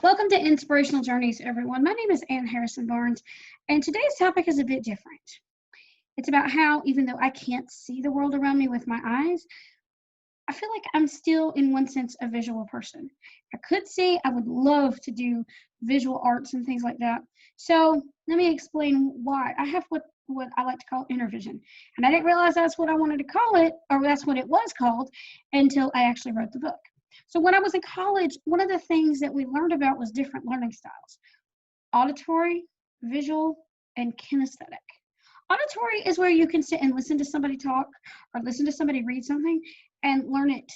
Welcome to Inspirational Journeys, everyone. My name is Ann Harrison Barnes, and today's topic is a bit different. It's about how, even though I can't see the world around me with my eyes, I feel like I'm still, in one sense, a visual person. If I could see, I would love to do visual arts and things like that. So let me explain why. I have what I like to call inner vision. And I didn't realize that's what I wanted to call it, or that's what it was called, until I actually wrote the book. So when I was in college, one of the things that we learned about was different learning styles: auditory, visual, and kinesthetic. Auditory is where you can sit and listen to somebody talk or listen to somebody read something and learn it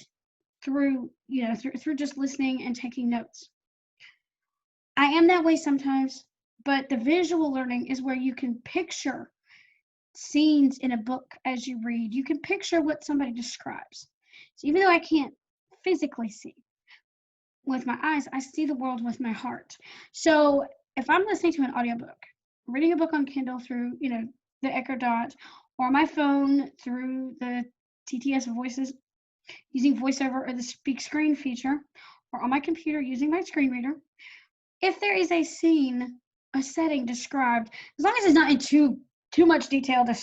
through just listening and taking notes. I am that way sometimes, but the visual learning is where you can picture scenes in a book as you read. You can picture what somebody describes. So even though I can't physically see with my eyes, I see the world with my heart. So if I'm listening to an audiobook, reading a book on Kindle through, the Echo Dot, or my phone through the TTS Voices, using VoiceOver or the Speak Screen feature, or on my computer using my screen reader, if there is a scene, a setting described, as long as it's not in too much detail to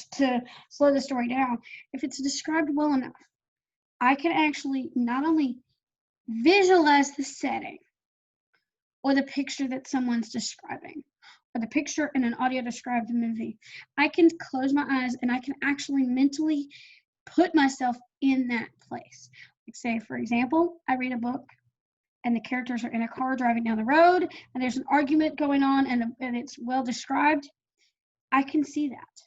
slow the story down, if it's described well enough, I can actually not only visualize the setting or the picture that someone's describing, or the picture in an audio described movie. I can close my eyes and I can actually mentally put myself in that place. Like, say, for example, I read a book and the characters are in a car driving down the road and there's an argument going on and it's well described. I can see that.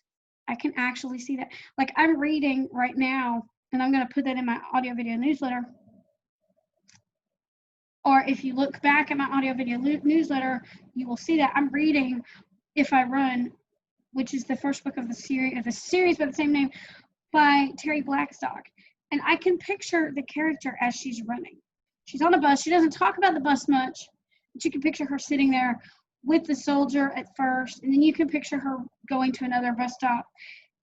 I can actually see that. Like, I'm reading right now, and I'm going to put that in my audio video newsletter. Or if you look back at my audio video newsletter, you will see that I'm reading If I Run, which is the first book of the series by the same name, by Terry Blackstock. And I can picture the character as she's running. She's on a bus. She doesn't talk about the bus much, but you can picture her sitting there with the soldier at first, and then you can picture her going to another bus stop,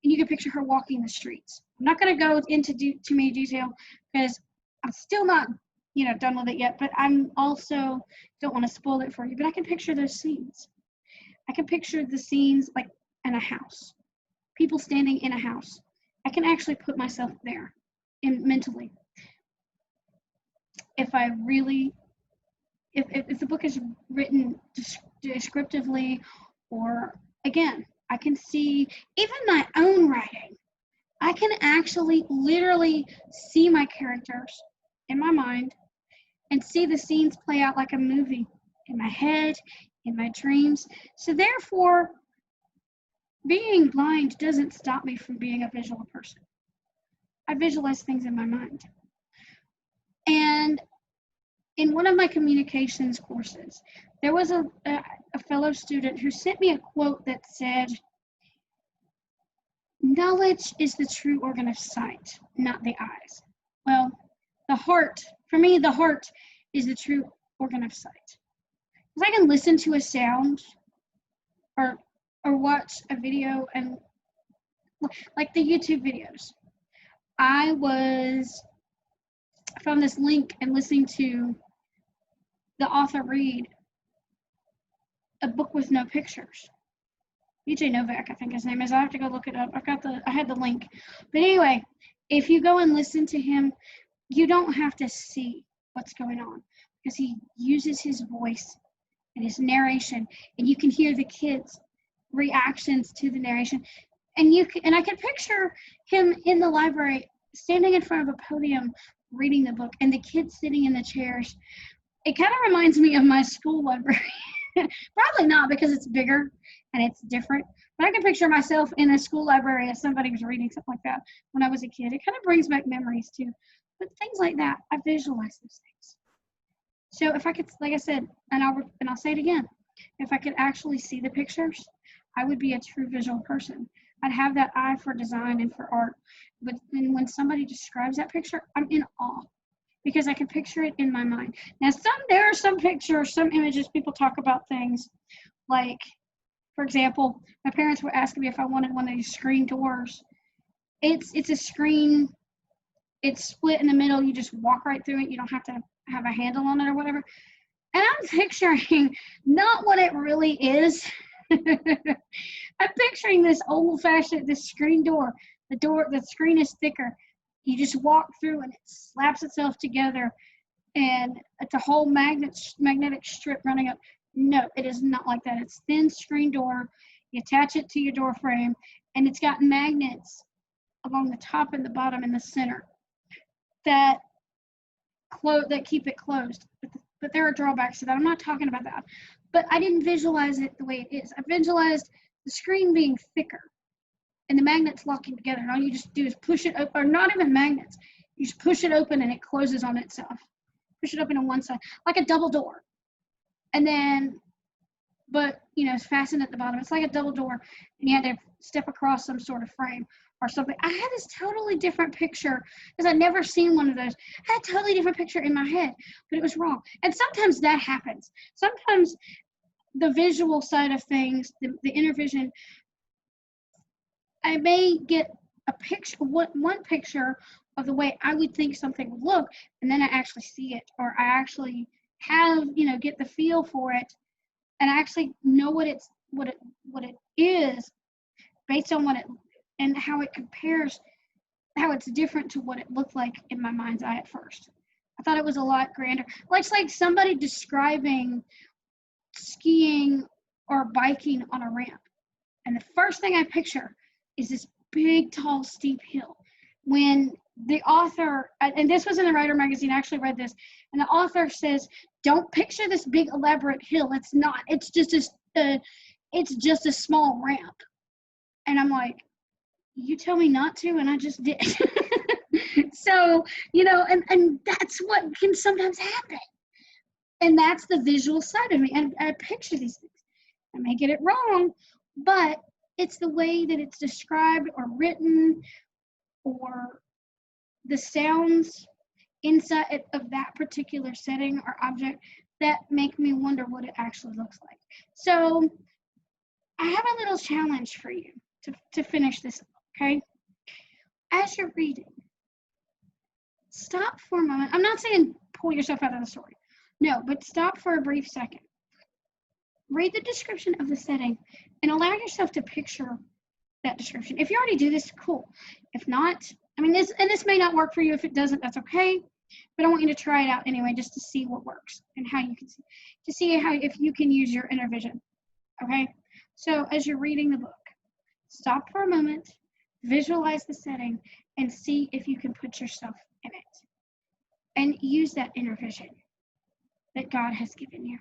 and you can picture her walking the streets. I'm not going to go into too many detail because I'm still not done with it yet, but I'm also don't want to spoil it for you, but I can picture those scenes. I can picture the scenes like in a house, people standing in a house. I can actually put myself there mentally. If the book is written descriptively, or again, I can see even my own writing. I can actually literally see my characters in my mind and see the scenes play out like a movie in my head, in my dreams. So therefore, being blind doesn't stop me from being a visual person. I visualize things in my mind. And in one of my communications courses, there was a fellow student who sent me a quote that said, "Knowledge is the true organ of sight, not the eyes." Well, for me, the heart is the true organ of sight. Because I can listen to a sound or watch a video, and like the YouTube videos. I found this link and listening to the author read a book with no pictures. BJ Novak, I think his name is. I have to go look it up. I had the link. But anyway, if you go and listen to him, you don't have to see what's going on because he uses his voice and his narration, and you can hear the kids' reactions to the narration. And I can picture him in the library standing in front of a podium reading the book and the kids sitting in the chairs. It kind of reminds me of my school library. Probably not because it's bigger and it's different, but I can picture myself in a school library as somebody was reading something like that when I was a kid. It kind of brings back memories too. But things like that, I visualize those things. So if I could, like I said, and I'll say it again, if I could actually see the pictures, I would be a true visual person. I'd have that eye for design and for art. But then when somebody describes that picture, I'm in awe because I can picture it in my mind. Now, there are some pictures, some images, people talk about things like, for example, my parents were asking me if I wanted one of these screen doors. It's a screen. It's split in the middle. You just walk right through it. You don't have to have a handle on it or whatever. And I'm picturing not what it really is. I'm picturing this old-fashioned, this screen door. The screen is thicker. You just walk through and it slaps itself together, and it's a whole magnetic strip running up. No, it is not like that. It's thin screen door. You attach it to your door frame, and it's got magnets along the top and the bottom and the center that keep it closed. But there are drawbacks to that. I'm not talking about that. But I didn't visualize it the way it is. I visualized the screen being thicker and the magnets locking together. And all you just do is push it open, or not even magnets. You just push it open and it closes on itself. Push it open on one side, like a double door. And then, but, it's fastened at the bottom. It's like a double door, and you had to step across some sort of frame or something. I had this totally different picture because I'd never seen one of those. I had a totally different picture in my head, but it was wrong. And sometimes that happens. Sometimes the visual side of things, the inner vision, I may get a picture, one picture of the way I would think something would look, and then I actually see it, or I actually have, get the feel for it, and I actually know what it is based on and how it compares, how it's different to what it looked like in my mind's eye at first. I thought it was a lot grander. It's like somebody describing skiing or biking on a ramp. And the first thing I picture is this big, tall, steep hill. When the author, and this was in the Writer magazine, I actually read this, and the author says, don't picture this big, elaborate hill. It's not. It's just a small ramp. And I'm like, you tell me not to, and I just did. So, and that's what can sometimes happen. And that's the visual side of me. And I picture these things. I may get it wrong, but it's the way that it's described or written, or the sounds inside of that particular setting or object that make me wonder what it actually looks like. So I have a little challenge for you to finish this, okay? As you're reading, stop for a moment. I'm not saying pull yourself out of the story. No, but stop for a brief second. Read the description of the setting and allow yourself to picture that description. If you already do this, cool. If not, this may not work for you. If it doesn't, that's okay. But I want you to try it out anyway, just to see what works and how you can see, if you can use your inner vision. Okay? So as you're reading the book, stop for a moment, visualize the setting, and see if you can put yourself in it. And use that inner vision that God has given you.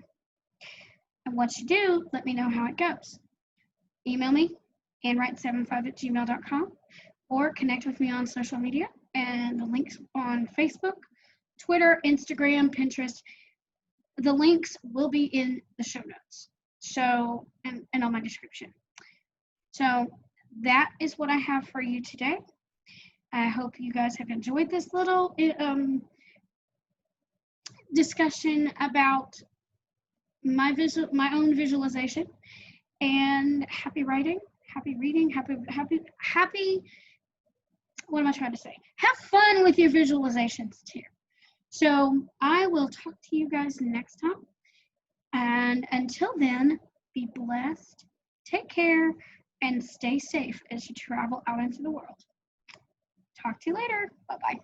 And once you do, let me know how it goes. Email me, annwright75@gmail.com, or connect with me on social media, and the links on Facebook, Twitter, Instagram, Pinterest. The links will be in the show notes, so and on my description. So that is what I have for you today. I hope you guys have enjoyed this little discussion about my own visualization. And happy writing, happy reading, happy. What am I trying to say? Have fun with your visualizations too. So I will talk to you guys next time. And until then, be blessed, take care, and stay safe as you travel out into the world. Talk to you later. Bye-bye.